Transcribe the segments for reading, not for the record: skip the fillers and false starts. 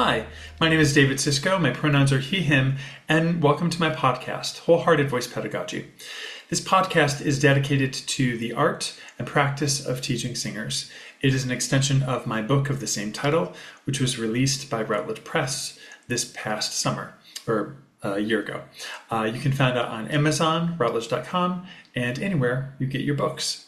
Hi, my name is David Sisko. My pronouns are he, him, and welcome to my podcast, Wholehearted Voice Pedagogy. This podcast is dedicated to the art and practice of teaching singers. It is an extension of my book of the same title, which was released by Routledge Press this past summer, or a year ago. You can find it on Amazon, Routledge.com, and anywhere you get your books.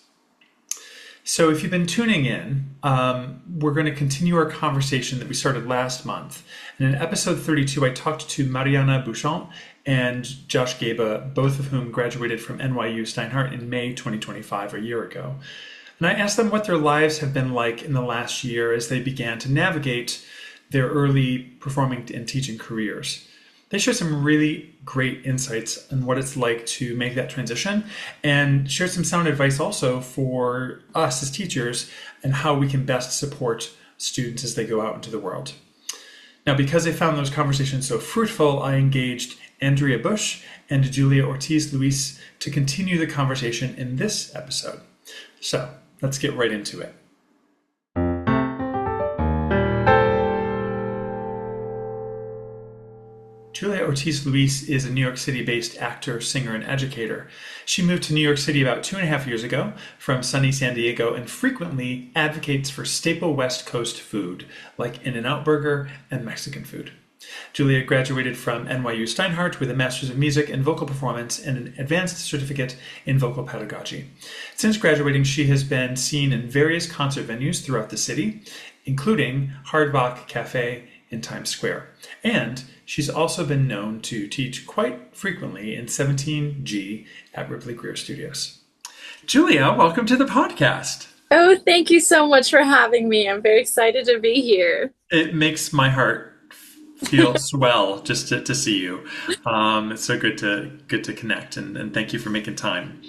So if you've been tuning in, we're going to continue our conversation that we started last month. And in episode 32, I talked to Mariana Bouchon and Josh Gaba, both of whom graduated from NYU Steinhardt in May 2025, a year ago. And I asked them what their lives have been like in the last year as they began to navigate their early performing and teaching careers. They shared some really great insights on what it's like to make that transition and shared some sound advice also for us as teachers and how we can best support students as they go out into the world. Now, because I found those conversations so fruitful, I engaged Andrea Bush and Julia Ortiz-Luis to continue the conversation in this episode. So let's get right into it. Julia Ortiz-Luis is a New York City-based actor, singer, and educator. She moved to New York City about 2.5 years ago from sunny San Diego and frequently advocates for staple West Coast food, like In-N-Out Burger and Mexican food. Julia graduated from NYU Steinhardt with a Master's of Music and Vocal Performance and an Advanced Certificate in Vocal Pedagogy. Since graduating, she has been seen in various concert venues throughout the city, including Hard Rock Cafe in Times Square. And she's also been known to teach quite frequently in 17G at Ripley Greer Studios. Julia, welcome to the podcast. Oh, thank you so much for having me. I'm very excited to be here. It makes my heart feel swell just to see you. It's so good to connect, and thank you for making time.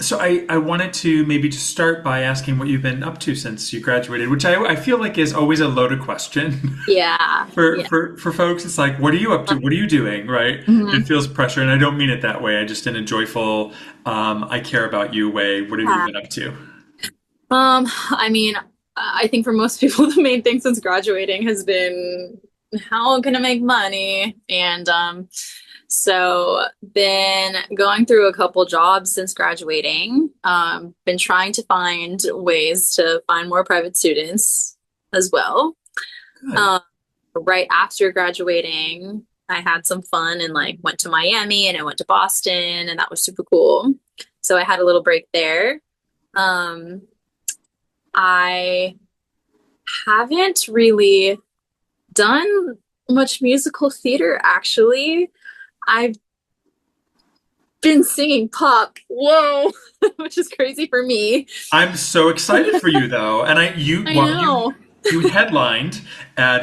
So I wanted to maybe just start by asking what you've been up to since you graduated, which I feel like is always a loaded question. Yeah. For folks. It's like, what are you up to? What are you doing? Right? It feels pressure, and I don't mean it that way. I just in a joyful, I care about you way. What have you been up to? I mean, I think for most people, the main thing since graduating has been how can I make money? And so been going through a couple jobs since graduating. Been trying to find ways to find more private students as well. Good. Right after graduating, I had some fun and like went to Miami and I went to Boston and that was super cool. So I had a little break there. I haven't really done much musical theater actually. I've been singing pop, whoa, which is crazy for me. I'm so excited for you though, and I know. you headlined at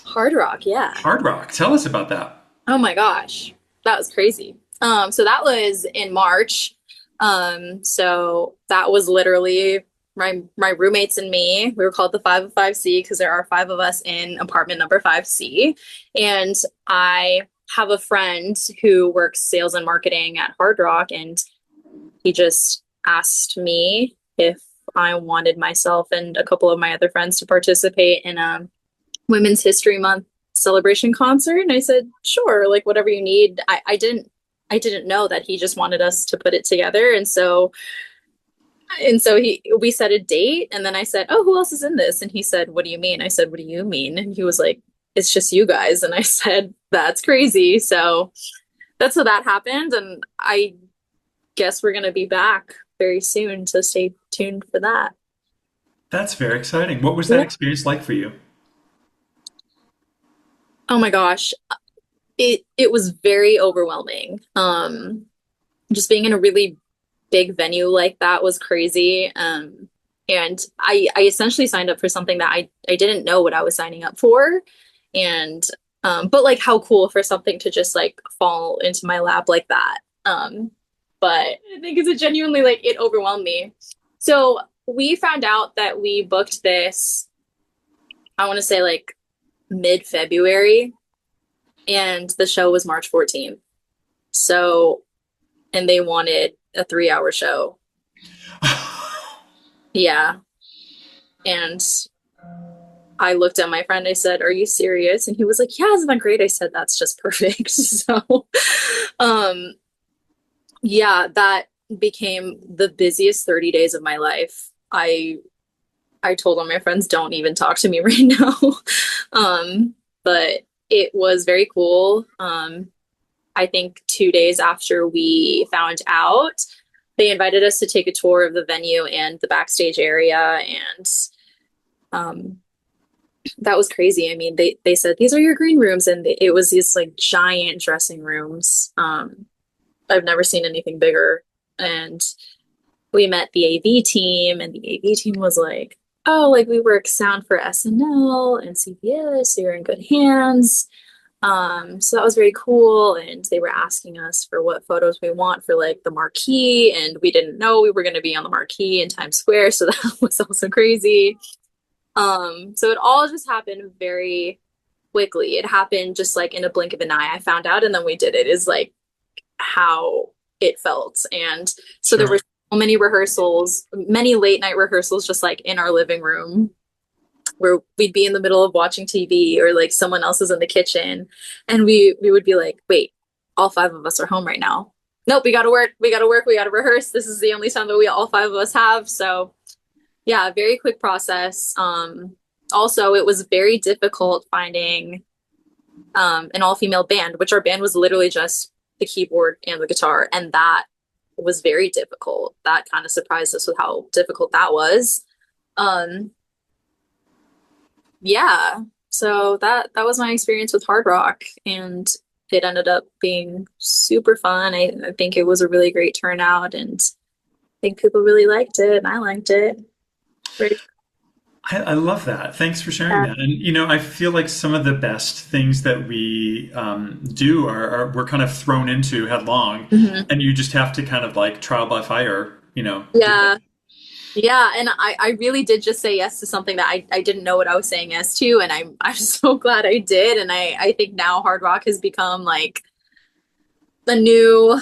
Hard rock, yeah. Hard Rock. Tell us about that. Oh my gosh, that was crazy. So that was in March. So that was literally my roommates and me. We were called the 505C because there are 5 of us in apartment number 5C. And I have a friend who works sales and marketing at Hard Rock, and he just asked me if I wanted myself and a couple of my other friends to participate in a Women's History Month celebration concert. And I said, sure, like whatever you need. I didn't know that he just wanted us to put it together. And so we set a date, and then I said, oh, who else is in this? And he said, what do you mean? I said, what do you mean? And he was like, it's just you guys. And I said, that's crazy. So that's how that happened. And I guess we're going to be back very soon. So stay tuned for that. That's very exciting. What was that Yeah. experience like for you? Oh my gosh. It was very overwhelming. Just being in a really big venue like that was crazy. And I essentially signed up for something that I didn't know what I was signing up for. And but like how cool for something to just like fall into my lap like that. But I think it's a genuinely like it overwhelmed me. So we found out that we booked this, I want to say like mid-February, and the show was March 14th. So, and they wanted a 3-hour show. Yeah. And I looked at my friend, I said, "Are you serious?" And he was like, "Yeah, isn't that great?" I said, "That's just perfect." So, um, yeah, that became the busiest 30 days of my life. I told all my friends, "Don't even talk to me right now." But it was very cool. I think 2 days after we found out, they invited us to take a tour of the venue and the backstage area, and um, that was crazy. I mean, they said these are your green rooms, and it was these like giant dressing rooms. I've never seen anything bigger. And we met the AV team, and the AV team was like, "Oh, like we work sound for SNL and CBS, so you're in good hands." So that was very cool. And they were asking us for what photos we want for like the marquee, and we didn't know we were going to be on the marquee in Times Square, so that was also crazy. So it all just happened very quickly. It happened just like in a blink of an eye. I found out and then we did it, is like how it felt. And so there Sure. were so many rehearsals, many late night rehearsals, just like in our living room, where we'd be in the middle of watching TV, or like someone else is in the kitchen, and we would be like, "Wait, all five of us are home right now. Nope, we gotta work, we gotta work, we gotta rehearse. This is the only time that we all five of us have." So yeah, very quick process. Also, it was very difficult finding an all-female band, which our band was literally just the keyboard and the guitar, and that was very difficult. That kind of surprised us with how difficult that was. Um, yeah, so that was my experience with hard rock, and it ended up being super fun. I think it was a really great turnout, and I think people really liked it, and I liked it. Very I love that. Thanks for sharing that. And I feel like some of the best things that we do are we're kind of thrown into headlong, Mhm. and you just have to kind of like trial by fire, do it. Yeah. Yeah, and I really did just say yes to something that I didn't know what I was saying yes to, and I'm so glad I did. And I think now hard rock has become like the new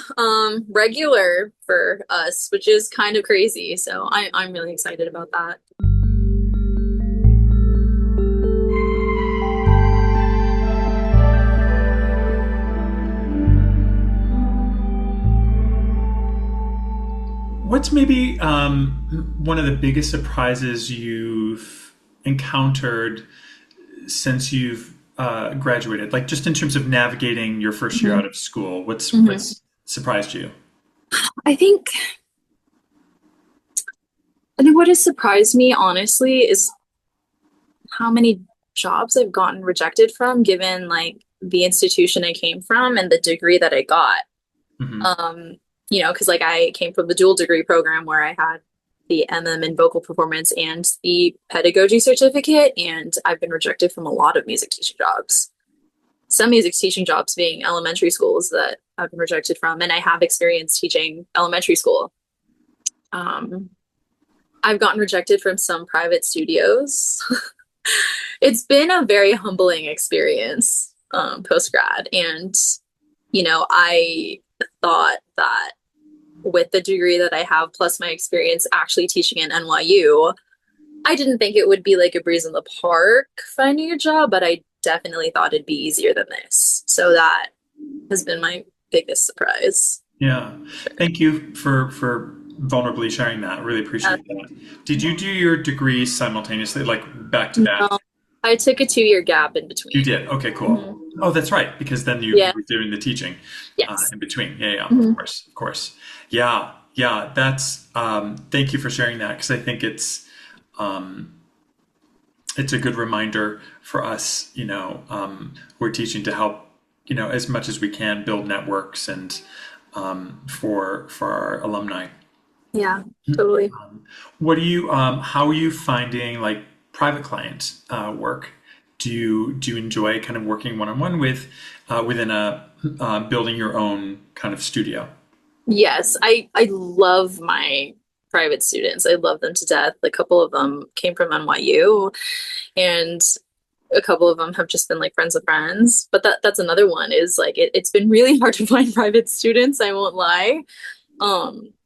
regular for us, which is kind of crazy. So I'm really excited about that. What's maybe one of the biggest surprises you've encountered since you've graduated? Like just in terms of navigating your first year Mhm. out of school, what's Mhm. what's surprised you? I think I think what has surprised me honestly is how many jobs I've gotten rejected from, given like the institution I came from and the degree that I got. Hmm. Um, because like I came from the dual degree program where I had the MM in vocal performance and the pedagogy certificate, and I've been rejected from a lot of music teaching jobs. Some music teaching jobs being elementary schools that I've been rejected from, and I have experience teaching elementary school. Um, I've gotten rejected from some private studios. It's been a very humbling experience, post grad, and I thought that with the degree that I have, plus my experience actually teaching at NYU, I didn't think it would be like a breeze in the park finding a job, but I definitely thought it'd be easier than this. So that has been my biggest surprise. Yeah. Thank you for vulnerably sharing that. Really Uh, appreciate that. Did you do your degrees simultaneously, like back to back? no, I took a 2 year gap in You between. did. Okay, cool. Mhm. Oh, that's right, because then you Yeah. were doing the teaching Yes. in between. Yeah, yeah, of Mhm. course, of course. Yeah, yeah. That's. Thank you for sharing that because I think um, it's a good reminder for us, who are teaching to help, as much as we can build networks and for our alumni. Yeah, totally. What do you? How are you finding like private client work? Do you enjoy kind of working one on one with within a building your own kind of studio? Yes, I love my private students. I love them to death. A couple of them came from NYU, and a couple of them have just been like friends of friends. But that's another one, is like it's been really hard to find private students, I won't lie.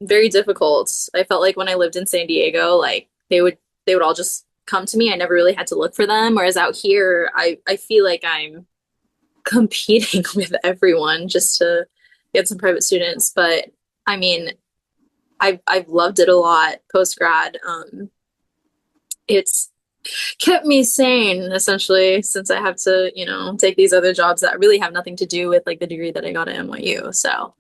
Very difficult. I felt like when I lived in San Diego, like they would all just come to me. I never really had to look for them. Whereas out here, I feel like I'm competing with everyone just to get some private students. But I mean, I've loved it a lot post grad. It's kept me sane essentially since I have to, take these other jobs that really have nothing to do with like the degree that I got at NYU. So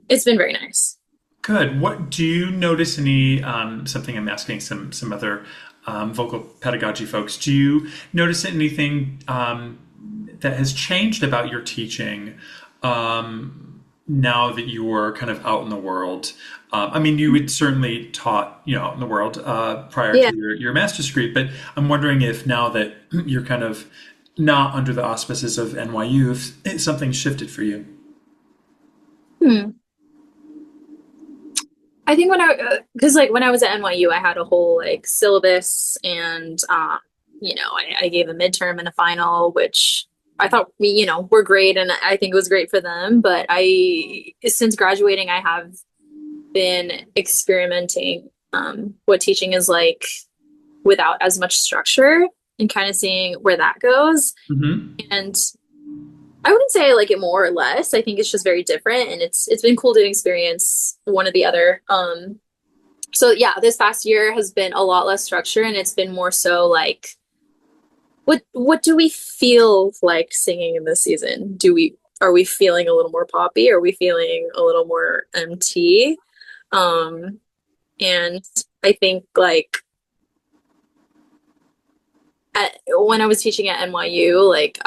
it's been very nice. Good. What do you notice any something I'm asking some other vocal pedagogy folks? Do you notice anything that has changed about your teaching now that you're kind of out in the world? I mean, you had certainly taught, out in the world prior Yeah. to your master's degree, but I'm wondering if now that you're kind of not under the auspices of NYU, if something shifted for you. Hmm. I think because like when I was at NYU, I had a whole like syllabus and, I gave a midterm and a final, which I thought, were great. And I think it was great for them. But since graduating, I have been experimenting what teaching is like without as much structure and kind of seeing where that goes. Hmm. And I wouldn't say I like it more or less. I think it's just very different, and it's been cool to experience one or the other. So yeah, this past year has been a lot less structure, and it's been more so like, what do we feel like singing in this season? Are we feeling a little more poppy? Are we feeling a little more MT? And I think like when I was teaching at NYU, like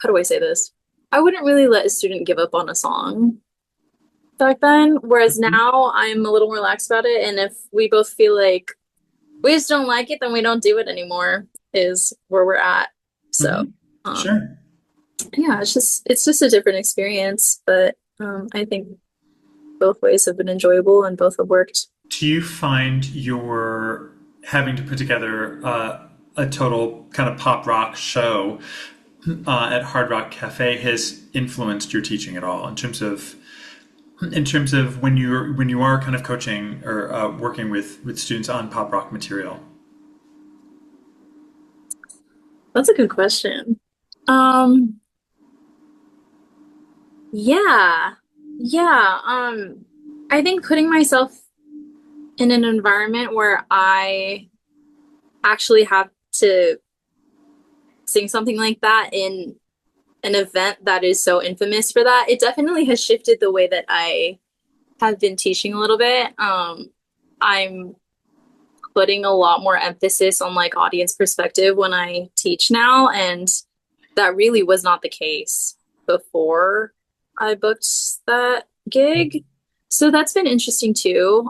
how do I say this? I wouldn't really let a student give up on a song back then, whereas now I'm a little more lax about it. And if we both feel like we just don't like it, then we don't do it anymore, is where we're at. So, Hmm. um, Sure. yeah, it's just a different experience, but I think both ways have been enjoyable and both have worked. Do you find you're having to put together a total kind of pop rock show at Hard Rock Cafe has influenced your teaching at all in terms of when you are kind of coaching or working with students on pop rock material? That's a good question. Um, yeah, yeah. I think putting myself in an environment where I actually have to sing something like that in an event that is so infamous for that, it definitely has shifted the way that I have been teaching a little bit. I'm putting a lot more emphasis on like audience perspective when I teach now, and that really was not the case before I booked that gig. So that's been interesting too.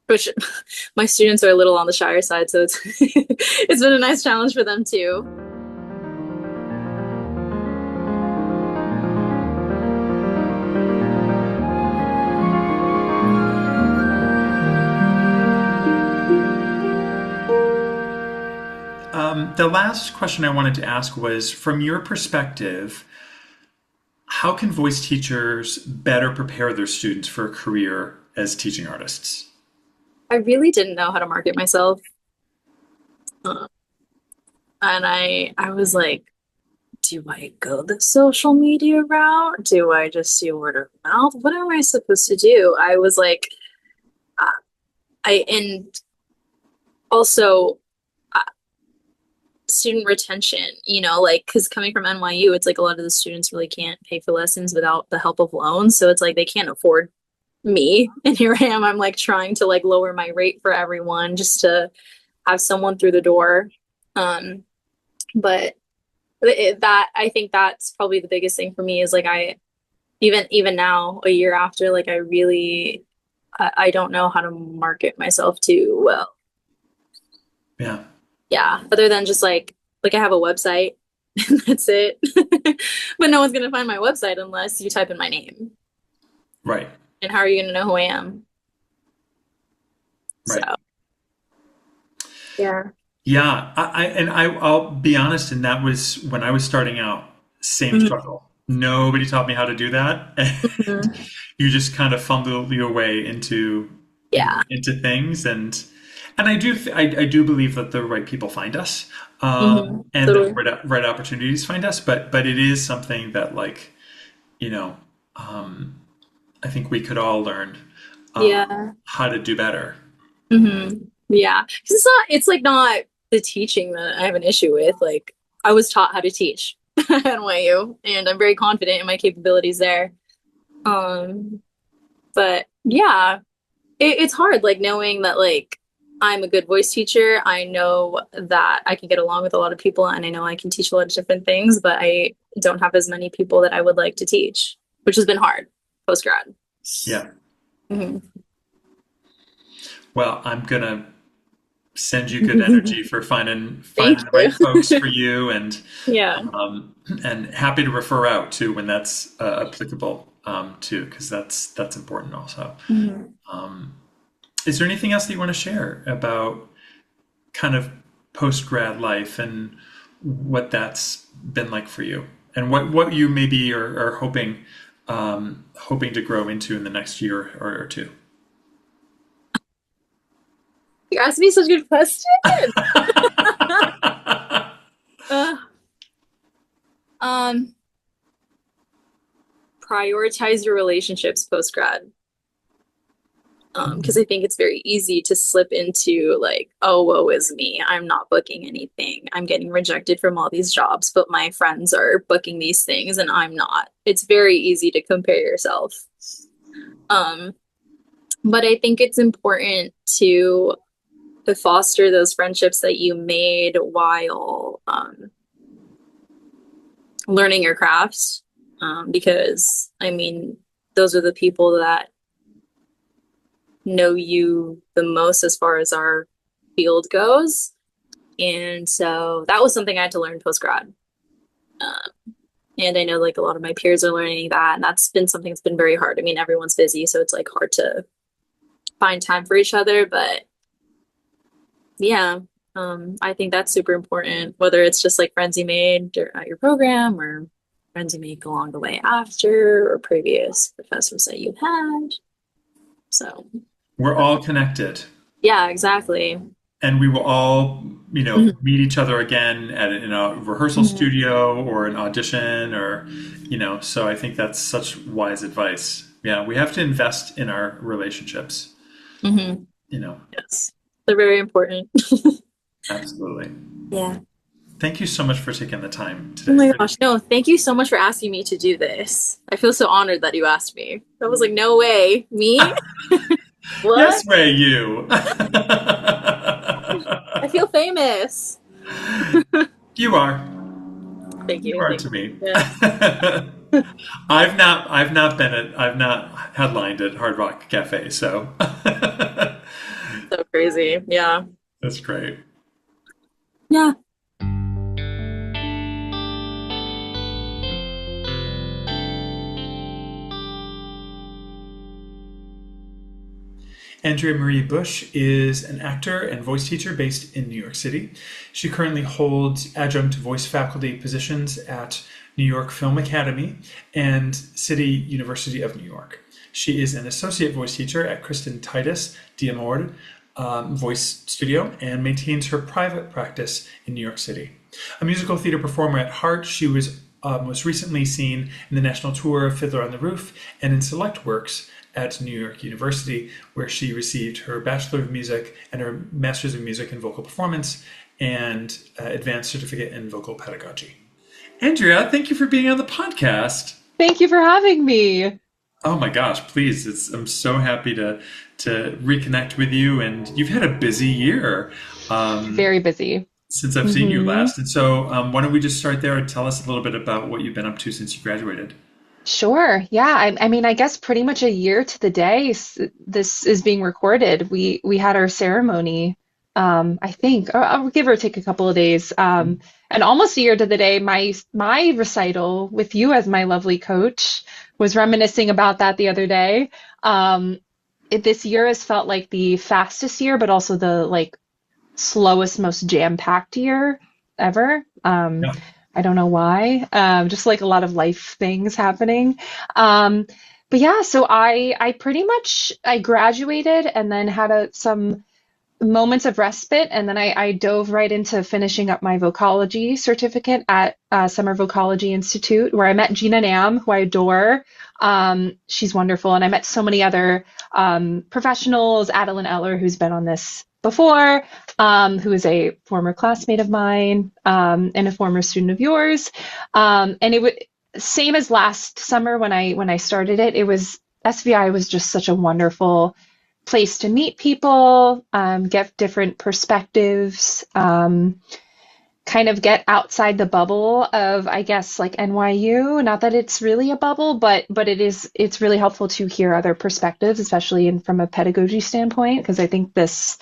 Which my students are a little on the shyer side, so it's it's been a nice challenge for them too. The last question I wanted to ask was, from your perspective, how can voice teachers better prepare their students for a career as teaching artists? I really didn't know how to market myself. Uh, and I was like, do I go the social media route? Do I just do word of mouth? What am I supposed to do? I was like, uh, and also uh, student retention, like, because coming from NYU, it's like a lot of the students really can't pay for lessons without the help of loans. So it's like they can't afford me. And here I am, I'm like trying to like lower my rate for everyone just to have someone through the door. But that I think that's probably the biggest thing for me is like I even now a year after like I don't know how to market myself too well. Yeah, Yeah, other than just like I have a website and that's it. But no one's gonna find my website unless you type in my name. right, And how are you gonna know who I am? So right. yeah. Yeah, I'll be honest, and that was when I was starting out, same Mhm. struggle. nobody taught me how to do that. And Mhm. you just kind of fumble your way into, Yeah. into things. And I do believe that the right people find us, and that Totally. right opportunities find us. But it is something that, like, you know, I think we could all learn Yeah. how to do better. Yeah. 'Cause it's like not the teaching that I have an issue with. Like I was taught how to teach at NYU and I'm very confident in my capabilities there. Um, but yeah, it's hard, like knowing that like I'm a good voice teacher. I know that I can get along with a lot of people and I know I can teach a lot of different things, but I don't have as many people that I would like to teach, which has been hard post grad. Yeah. Hmm. Well, I'm gonna send you good energy for Thank finding the you. right folks for you, Yeah. and happy to refer out too when that's applicable, too, because that's important also. Mhm. Is there anything else that you want to share about kind of post grad life and what that's been like for you, and what you maybe are hoping to grow into in the next year or two? You asked me such a good question. Uh, um, prioritize your relationships post grad. Because I think it's very easy to slip into like, oh, woe is me. I'm not booking anything. I'm getting rejected from all these jobs, but my friends are booking these things and I'm not. It's very easy to compare yourself. Um, but I think it's important to foster those friendships that you made while learning your crafts. Because I mean, those are the people that know you the most as far as our field goes. And so that was something I had to learn post grad. And I know like a lot of my peers are learning that, and that's been something that's been very hard. I mean, everyone's busy, so it's like hard to find time for each other. But yeah, I think that's super important, whether it's just like friends you made at your program or friends you make along the way after or previous professors that you had. So, We're all connected, yeah, exactly. and we will all, Mhm. meet each other again in a rehearsal Mhm. studio or an audition, or, so I think that's such wise advice. Yeah, we have to invest in our relationships, Mhm. you know. Yes, they're very important. Absolutely. Yeah. Thank you so much for taking the time Oh today. my gosh, no, thank you so much for asking me to do this. I feel so honored that you asked me. I was like, no way. Me? What? Yes, Ray, you. I feel famous. You are. Thank You you. are Thank to me. you. Yeah. I've not headlined at Hard Rock Cafe, so So crazy. Yeah. that's great. Yeah. Andrea Marie Bush is an actor and voice teacher based in New York City. She currently holds adjunct voice faculty positions at New York Film Academy and City University of New York. She is an associate voice teacher at Kristen Titus Diamord Voice Studio and maintains her private practice in New York City. A musical theater performer at heart, she was most recently seen in the national tour of Fiddler on the Roof and in select works at New York University, where she received her Bachelor of Music and her Master's of Music in Vocal Performance and Advanced Certificate in Vocal Pedagogy. Andrea, thank you for being on the podcast. Thank you for having me. Oh my gosh, please. I'm so happy to reconnect with you, and you've had a busy year Very busy. since I've seen you Hmm. last. And so, why don't we just start there and tell us a little bit about what you've been up to since you graduated? Sure. Yeah. I mean, I guess pretty much a year to the day this is being recorded. We had our ceremony. I think I'll give or take a couple of days. And almost a year to the day. My recital with you as my lovely coach was reminiscing about that the other day. This year has felt like the fastest year, but also the like slowest, most jam-packed year ever. Yeah. I don't know why. Just like a lot of life things happening. Um, but yeah, so I pretty much I graduated and then had some moments of respite, and then I dove right into finishing up my vocology certificate at Summer Vocology Institute, where I met Gina Nam, who I adore. She's wonderful, and I met so many other professionals. Adeline Eller, who's been on this before, who is a former classmate of mine and a former student of yours. And it would same as last summer when I started it. It was SVI was just such a wonderful place to meet people, get different perspectives, kind of get outside the bubble of, I guess, like NYU. Not that it's really a bubble, but it's really helpful to hear other perspectives, especially from a pedagogy standpoint, because I think this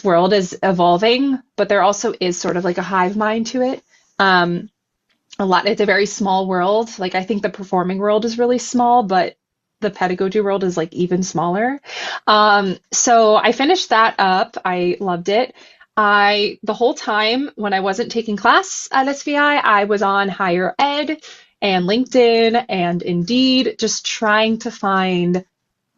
world is evolving, but there also is sort of like a hive mind to it. Um, it's a very small world. Like I think the performing world is really small, but the pedagogy world is like even smaller. So I finished that up. I loved it. The whole time when I wasn't taking class at SVI, I was on higher ed and LinkedIn and Indeed, just trying to find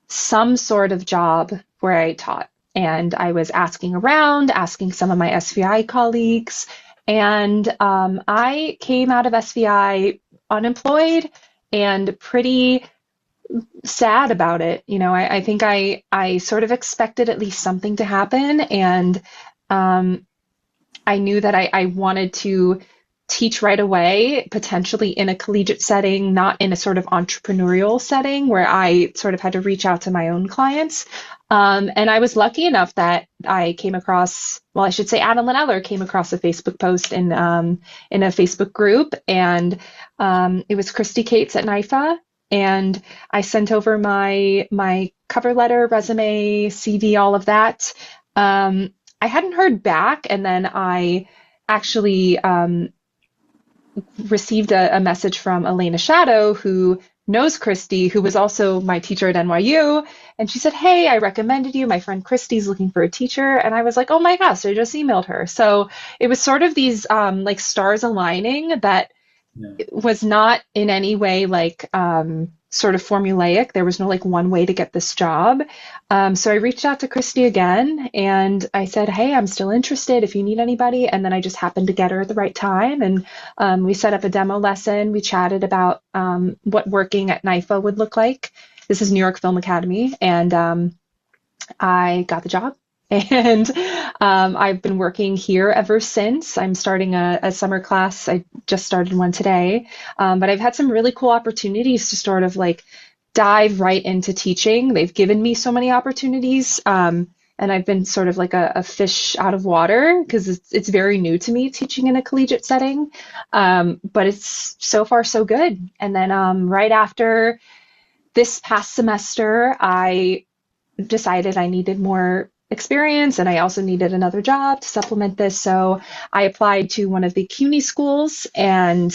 some sort of job where I taught. And I was asking around, asking some of my SVI colleagues, and I came out of SVI unemployed and pretty sad about it. I think I sort of expected at least something to happen, and um, I knew that I wanted to teach right away, potentially in a collegiate setting, not in a sort of entrepreneurial setting where I sort of had to reach out to my own clients. And I was lucky enough that I came across, well, I should say Adeline Eller came across a Facebook post in a Facebook group, and it was Christy Cates at NYFA. And I sent over my cover letter, resume, CV, all of that. I hadn't heard back, and then I actually received a message from Elena Shadow, who knows Christy, who was also my teacher at NYU. And she said, "Hey, I recommended you. My friend Christy's looking for a teacher." And I was like, "Oh my gosh, I just emailed her." So it was sort of these like stars aligning that Yeah. was not in any way like sort of formulaic. There was no like one way to get this job. So I reached out to Christy again and I said, "Hey, I'm still interested if you need anybody." And then I just happened to get her at the right time. And we set up a demo lesson. We chatted about what working at NYFA would look like. This is New York Film Academy. And I got the job. And I've been working here ever since. I'm starting a summer class. I just started one today. But I've had some really cool opportunities to sort of like dive right into teaching. They've given me so many opportunities. And I've been sort of like a fish out of water because it's very new to me teaching in a collegiate setting. But it's so far so good. And then right after this past semester, I decided I needed more experience and I also needed another job to supplement this. So I applied to one of the CUNY schools, and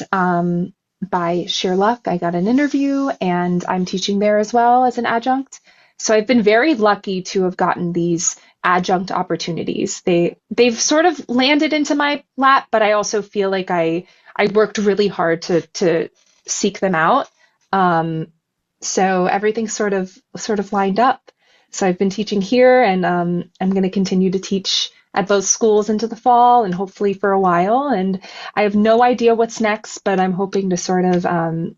by sheer luck, I got an interview and I'm teaching there as well as an adjunct. So I've been very lucky to have gotten these adjunct opportunities. They've sort of landed into my lap, but I also feel like I worked really hard to seek them out. So everything's sort of lined up. So I've been teaching here, and I'm going to continue to teach at both schools into the fall and hopefully for a while. And I have no idea what's next, but I'm hoping to sort of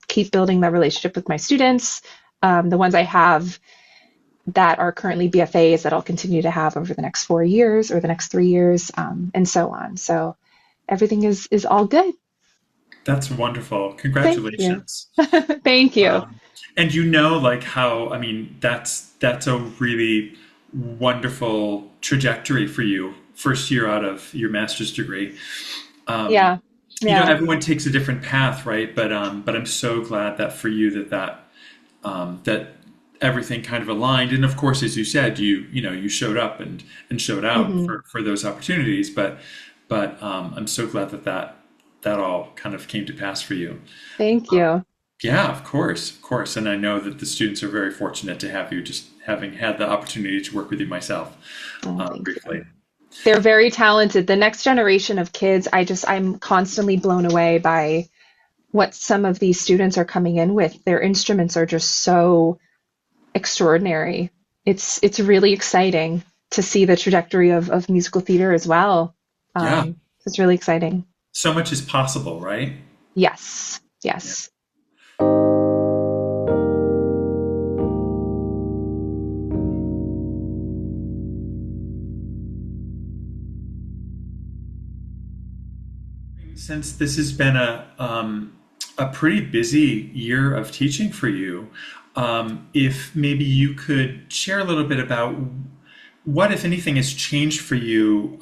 keep building that relationship with my students, the ones I have that are currently BFAs that I'll continue to have over the next 4 years or the next 3 years, and so on. So everything is all good. That's wonderful. Thank you. Congratulations. Thank you. And like how, I mean, that's a really wonderful trajectory for you. First year out of your master's degree. Um, Yeah. Yeah. Everyone takes a different path, right? But I'm so glad that for you that everything kind of aligned. And of course, as you said, you showed up and showed out Hmm. for those opportunities. But I'm so glad that all kind of came to pass for you. Thank you. Yeah, of course, of course. And I know that the students are very fortunate to have you, just having had the opportunity to work with you myself Oh, thank you. briefly. They're very talented. The next generation of kids, I'm constantly blown away by what some of these students are coming in with. Their instruments are just so extraordinary. It's really exciting to see the trajectory of musical theater as well. Yeah. It's really exciting. So much is possible, right? Yes, Yeah. yes. Since this has been a pretty busy year of teaching for you, if maybe you could share a little bit about what, if anything, has changed for you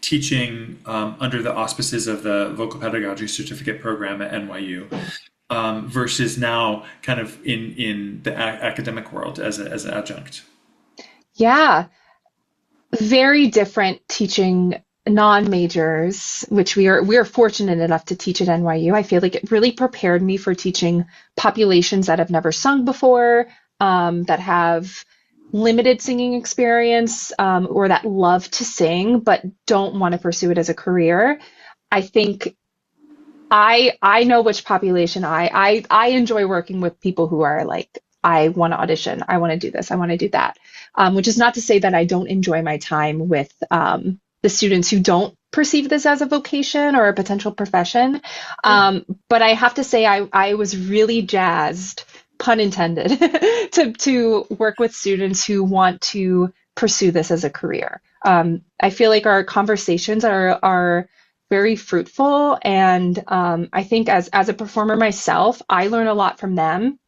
teaching under the auspices of the Vocal Pedagogy Certificate Program at NYU versus now kind of in the academic world as an adjunct. Yeah, very different teaching non-majors, which we are fortunate enough to teach at NYU. I feel like it really prepared me for teaching populations that have never sung before, that have limited singing experience, or that love to sing but don't want to pursue it as a career. I think I know which population I enjoy working with people who are like, I want to audition, I want to do this, I want to do that. Which is not to say that I don't enjoy my time with the students who don't perceive this as a vocation or a potential profession. But I have to say I was really jazzed, pun intended, to work with students who want to pursue this as a career. I feel like our conversations are very fruitful, and I think as a performer myself, I learn a lot from them,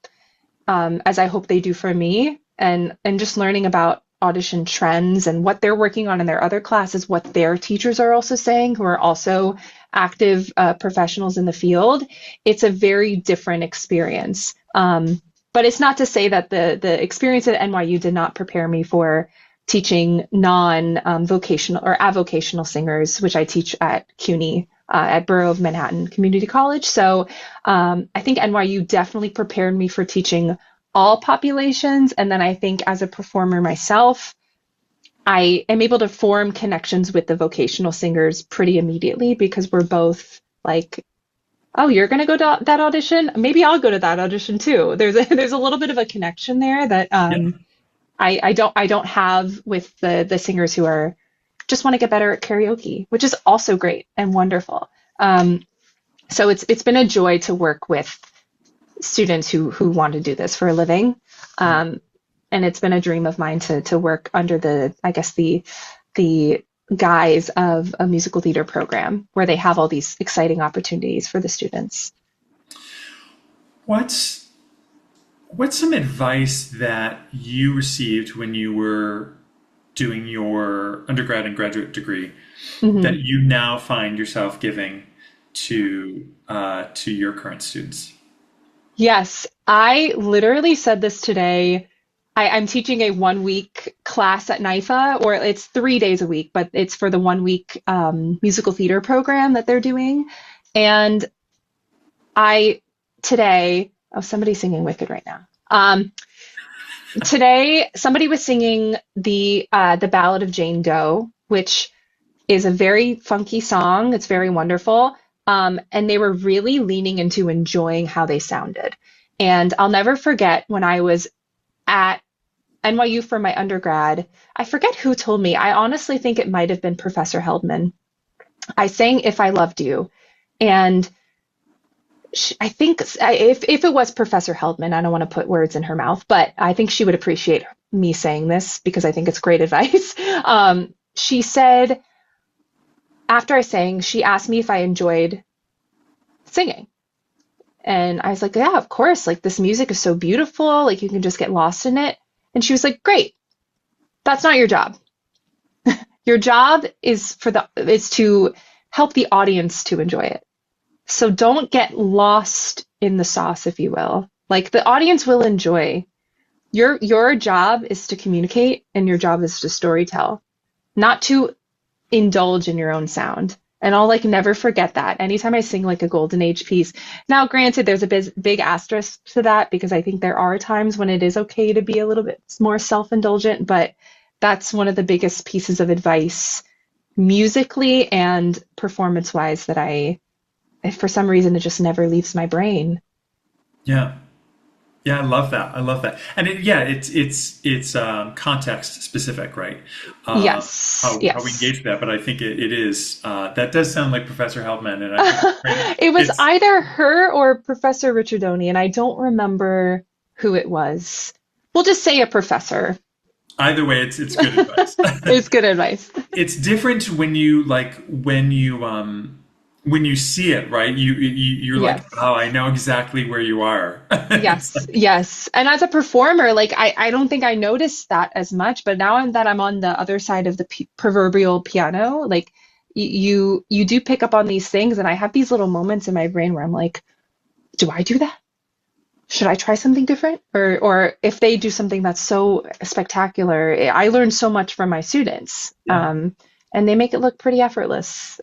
as I hope they do for me, and just learning about audition trends and what they're working on in their other classes, what their teachers are also saying, who are also active professionals in the field. It's a very different experience. But it's not to say that the experience at NYU did not prepare me for teaching non-vocational or avocational singers, which I teach at CUNY, at Borough of Manhattan Community College. So I think NYU definitely prepared me for teaching all populations. And then I think as a performer myself, I am able to form connections with the vocational singers pretty immediately because we're both like, oh, you're going to go to that audition? Maybe I'll go to that audition too. There's a little bit of a connection there that Yeah. I don't have with the singers who are just want to get better at karaoke, which is also great and wonderful. So it's been a joy to work with students who want to do this for a living. And it's been a dream of mine to work under the guise of a musical theater program where they have all these exciting opportunities for the students. What's some advice that you received when you were doing your undergrad and graduate degree Mhm. that you now find yourself giving to your current students? Yes, I literally said this today. I'm teaching a 1 week class at NYFA, or it's 3 days a week, but it's for the 1 week musical theater program that they're doing. And I today, oh, somebody's singing Wicked right now. Today, somebody was singing the Ballad of Jane Doe, which is a very funky song. It's very wonderful. And they were really leaning into enjoying how they sounded. And I'll never forget when I was at NYU for my undergrad. I forget who told me. I honestly think it might have been Professor Heldman. I sang If I Loved You. And I think if it was Professor Heldman, I don't want to put words in her mouth, but I think she would appreciate me saying this because I think it's great advice. She said, after I sang, she asked me if I enjoyed singing. And I was like, yeah, of course. Like, this music is so beautiful. Like, you can just get lost in it. And she was like, great. That's not your job. Your job is to help the audience to enjoy it. So don't get lost in the sauce, if you will. Like, the audience will enjoy. Your job is to communicate, and your job is to storytell, not to indulge in your own sound. And I'll like never forget that. Anytime I sing like a golden age piece. Now, granted, there's a big asterisk to that because I think there are times when it is okay to be a little bit more self-indulgent, but that's one of the biggest pieces of advice musically and performance wise that for some reason, it just never leaves my brain. Yeah. Yeah, I love that. I love that. And it's context specific, right? Uh, Yes, how we yes. engage with that, but I think it is that does sound like Professor Heldman, and I think it's great. It was It's either her or Professor Richardoni, and I don't remember who it was. We'll just say a professor. either way, it's good advice. It's good advice. It's different when you when you see it, right? You're like, Yes. oh, I know exactly where you are. It's Yes, like, yes. And as a performer, like I don't think I noticed that as much, but now that I'm on the other side of the proverbial piano, like you do pick up on these things, and I have these little moments in my brain where I'm like, do I do that? Should I try something different? Or if they do something that's so spectacular, I learn so much from my students, yeah. and they make it look pretty effortless.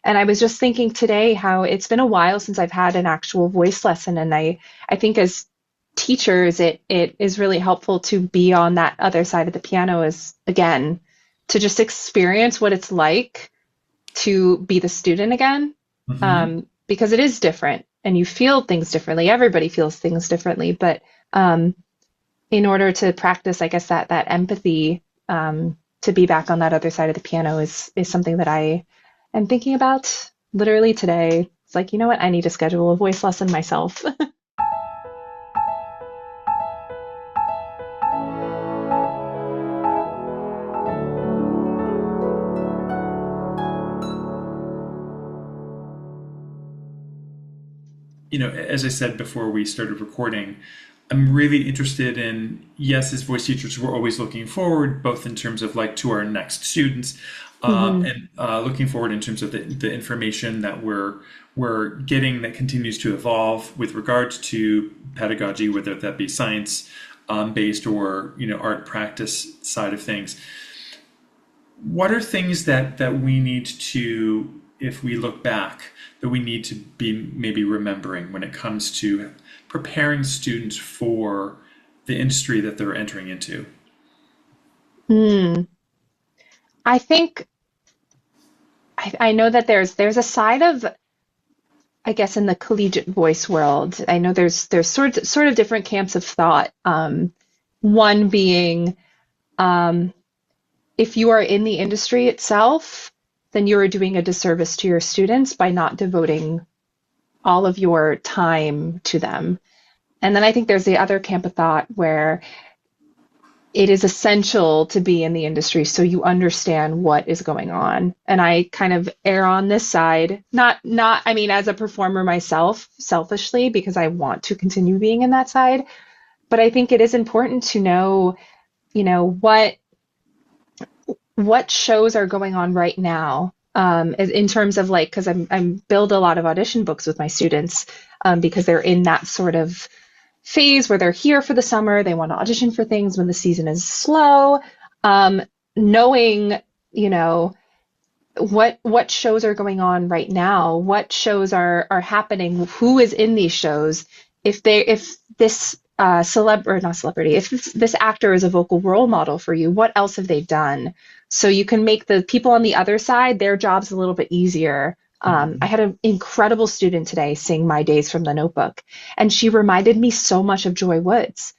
And I was just thinking today how it's been a while since I've had an actual voice lesson, and I think as teachers, it is really helpful to be on that other side of the piano as again, to just experience what it's like to be the student again, Hmm. because it is different and you feel things differently. Everybody feels things differently, but um, in order to practice, I guess that empathy, to be back on that other side of the piano is something that I am thinking about literally today. It's like, you know what? I need to schedule a voice lesson myself. As I said before we started recording, I'm really interested in, yes, as voice teachers, we're always looking forward, both in terms of like to our next students, Hmm. and looking forward in terms of the information that we're getting that continues to evolve with regards to pedagogy, whether that be science based or art practice side of things. What are things that we need to, if we look back, that we need to be maybe remembering when it comes to preparing students for the industry that they're entering into? Hmm. I think I know that there's a side of, I guess, in the collegiate voice world. I know there's sort of different camps of thought. One being, um, if you are in the industry itself, then you are doing a disservice to your students by not devoting all of your time to them. And then I think there's the other camp of thought where it is essential to be in the industry so you understand what is going on. And I kind of err on this side, not I mean as a performer myself, selfishly because I want to continue being in that side, but I think it is important to know, what shows are going on right now, in terms of like, because I'm build a lot of audition books with my students, because they're in that sort of phase where they're here for the summer, they want to audition for things when the season is slow, um, knowing, you know, what shows are going on right now, what shows are happening, who is in these shows, if this celeb or not celebrity, if this actor is a vocal role model for you, what else have they done? So you can make the people on the other side their jobs a little bit easier. I had an incredible student today sing My Days from the Notebook, and she reminded me so much of Joy Woods.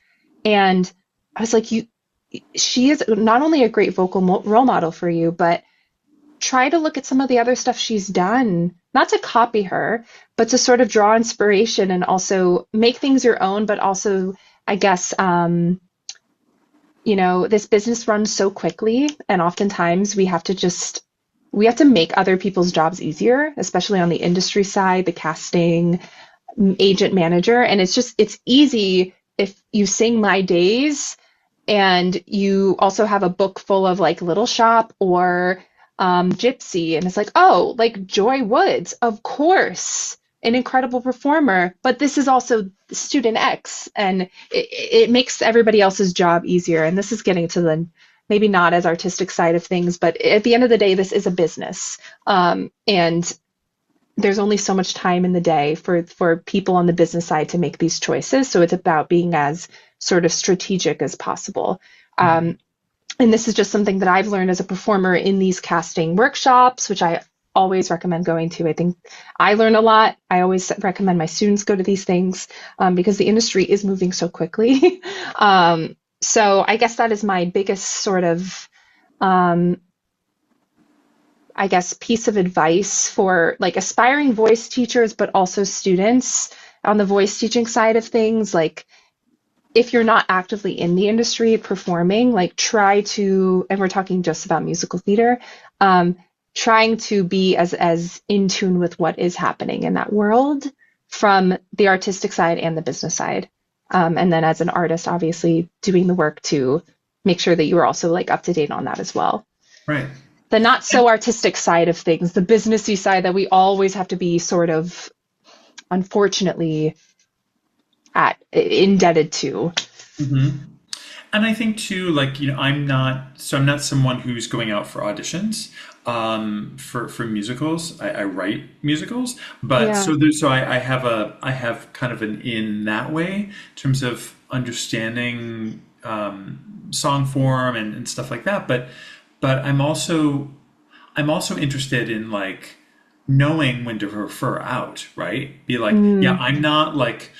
And I was like, she is not only a great vocal role model for you, but try to look at some of the other stuff she's done, not to copy her, but to sort of draw inspiration and also make things your own, but also, I guess, this business runs so quickly, and oftentimes we have to make other people's jobs easier, especially on the industry side, the casting, agent manager, and it's easy if you sing My Days and you also have a book full of like Little Shop or Gypsy, and it's like, oh, like Joy Woods, of course, an incredible performer, but this is also student X, and it makes everybody else's job easier. And this is getting to the maybe not as artistic side of things, but at the end of the day, this is a business, and there's only so much time in the day for people on the business side to make these choices. So it's about being as sort of strategic as possible. Um, and this is just something that I've learned as a performer in these casting workshops, which I always recommend going to. I think I learn a lot. I always recommend my students go to these things because the industry is moving so quickly. So I guess that is my biggest sort of, um, I guess, piece of advice for like aspiring voice teachers, but also students on the voice teaching side of things. Like, if you're not actively in the industry performing, like try to, and we're talking just about musical theater, um, trying to be as in tune with what is happening in that world from the artistic side and the business side. And then as an artist, obviously doing the work to make sure that you are also like up to date on that as well. Right. The not so artistic side of things, the businessy side that we always have to be sort of, unfortunately, at indebted to. Mm-hmm. And I think too, like, I'm not someone who's going out for auditions for musicals. I write musicals, but Yeah. I have kind of an in that way in terms of understanding song form and stuff like that. But I'm also interested in like knowing when to refer out, right? Be like, yeah, Mm, I'm not like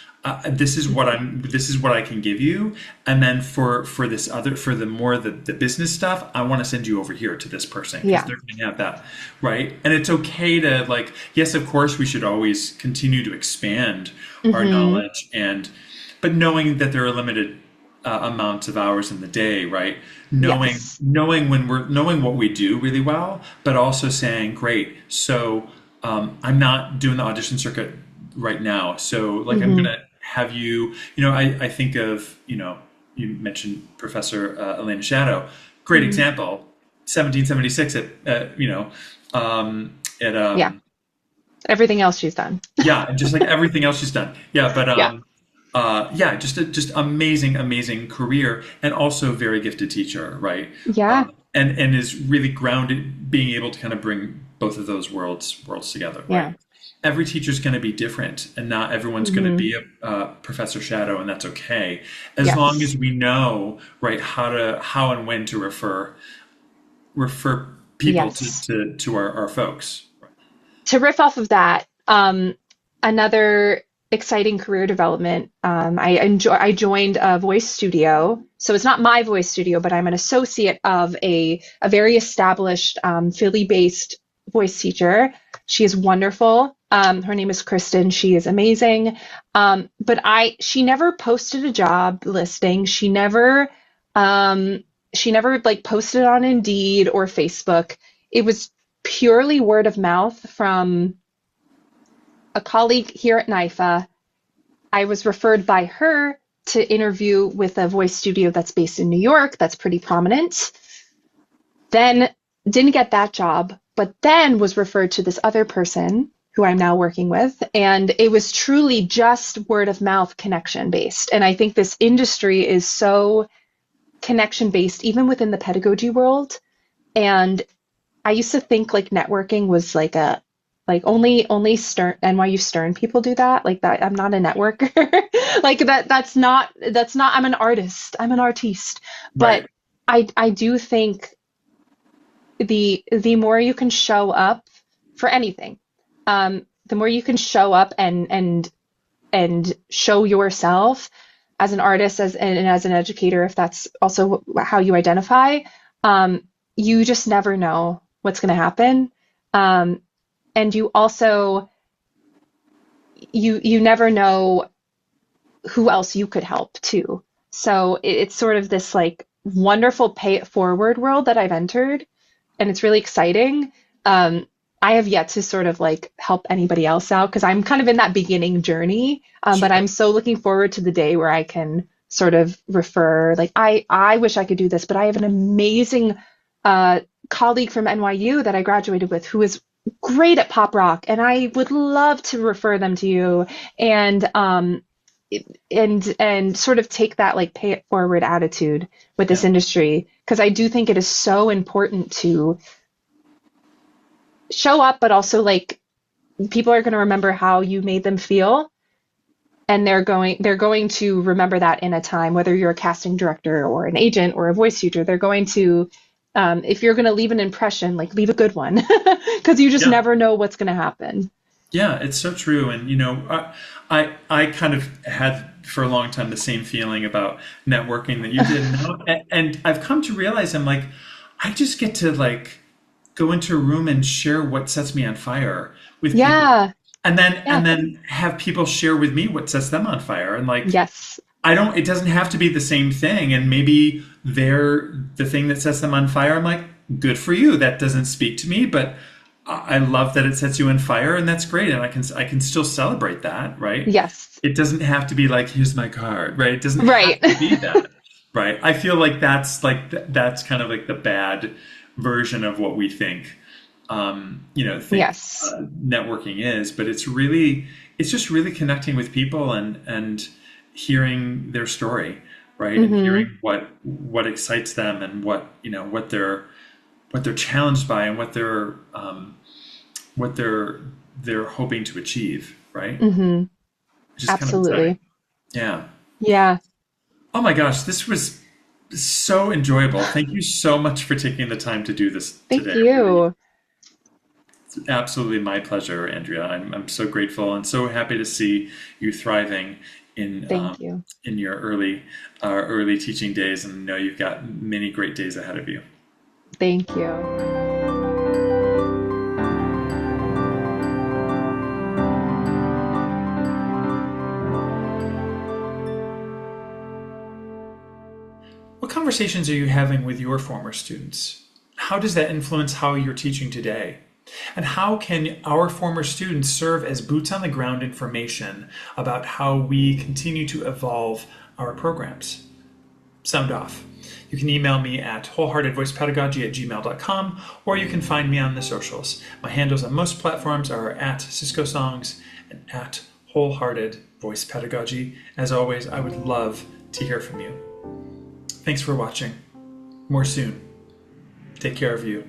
this is what I can give you, and then for this other for the business stuff, I want to send you over here to this person because yeah. they're going to have that, right? And it's okay to like, yes, of course, we should always continue to expand our Hmm. knowledge, but knowing that there are limited amounts of hours in the day, right? Yes. Knowing what we do really well, but also saying, great. So I'm not doing the audition circuit right now. So like I'm Hmm. gonna have you. I think of you mentioned Professor Elena Shadow. Great Hmm. example. 1776 at Yeah. Everything else she's done. yeah, and just like everything else she's done. Yeah, but Yeah. yeah, just amazing career, and also very gifted teacher, right? Yeah. And is really grounded, being able to kind of bring both of those worlds together, right? Yeah. Every teacher's going to be different, and not everyone's going to Hmm. be a Professor Shadow, and that's okay, as long Yes. as we know, right, how and when to refer people Yes. to our folks. To riff off of that, another exciting career development, I joined a voice studio. So it's not my voice studio, but I'm an associate of a very established Philly-based voice teacher. She is wonderful. Her name is Kristen. She is amazing. But she never posted a job listing. Um, she never like posted on Indeed or Facebook. It was purely word of mouth from a colleague here at NYFA. I was referred by her to interview with a voice studio that's based in New York, that's pretty prominent. Then didn't get that job, but then was referred to this other person who I'm now working with. And it was truly just word of mouth connection based. And I think this industry is so connection based, even within the pedagogy world. And I used to think like networking was like a like only Stern NYU Stern people do that. Like that I'm not a networker. Like that's not I'm an artist. I'm an artiste. Right. But I do think the more you can show up for anything, the more you can show up and show yourself as an artist and as an educator, if that's also how you identify, um, you just never know what's going to happen. Um, and you also you never know who else you could help too. So it's sort of this like wonderful pay it forward world that I've entered, and it's really exciting. Um, I have yet to sort of like help anybody else out because I'm kind of in that beginning journey. But Sure. I'm so looking forward to the day where I can sort of refer, like, I wish I could do this, but I have an amazing uh, colleague from NYU that I graduated with who is great at pop rock, and I would love to refer them to you. And and sort of take that like pay it forward attitude with this Yeah. industry because I do think it is so important to show up, but also like people are going to remember how you made them feel. and they're going to remember that in a time, whether you're a casting director or an agent or a voice teacher, they're going to, if you're going to leave an impression, like leave a good one, because you just Yeah. never know what's going to happen. Yeah, it's so true. And I kind of had for a long time the same feeling about networking that you did. And I've come to realize I'm like, I just get to like go into a room and share what sets me on fire with people. Yeah, And yeah, then have people share with me what sets them on fire. And like yes, it doesn't have to be the same thing. And maybe they're the thing that sets them on fire. I'm like, good for you. That doesn't speak to me, but I love that it sets you on fire, and that's great. And I can still celebrate that, right? yes, It doesn't have to be like, here's my card, right? It doesn't have right. to be that, right? I feel like that's kind of like the bad version of what we think, think Yes. networking is, but it's just really connecting with people and hearing their story, right? And Hmm. hearing what excites them and what they're challenged by and what they're hoping to achieve, right? Hmm. Which is kind of exciting. Absolutely. Yeah. Yeah. Oh my gosh, this was so enjoyable. Thank you so much for taking the time to do this Thank today. Really, you. it's absolutely my pleasure, Andrea. I'm so grateful and so happy to see you thriving in Thank you. in your early teaching days, and know you've got many great days ahead of you. Thank you. What conversations are you having with your former students? How does that influence how you're teaching today? And how can our former students serve as boots on the ground information about how we continue to evolve our programs? Sound off. You can email me at wholeheartedvoicepedagogy@gmail.com, or you can find me on the socials. My handles on most platforms are at Cisco Songs and at Wholehearted Voice Pedagogy. As always, I would love to hear from you. Thanks for watching. More soon. Take care of you.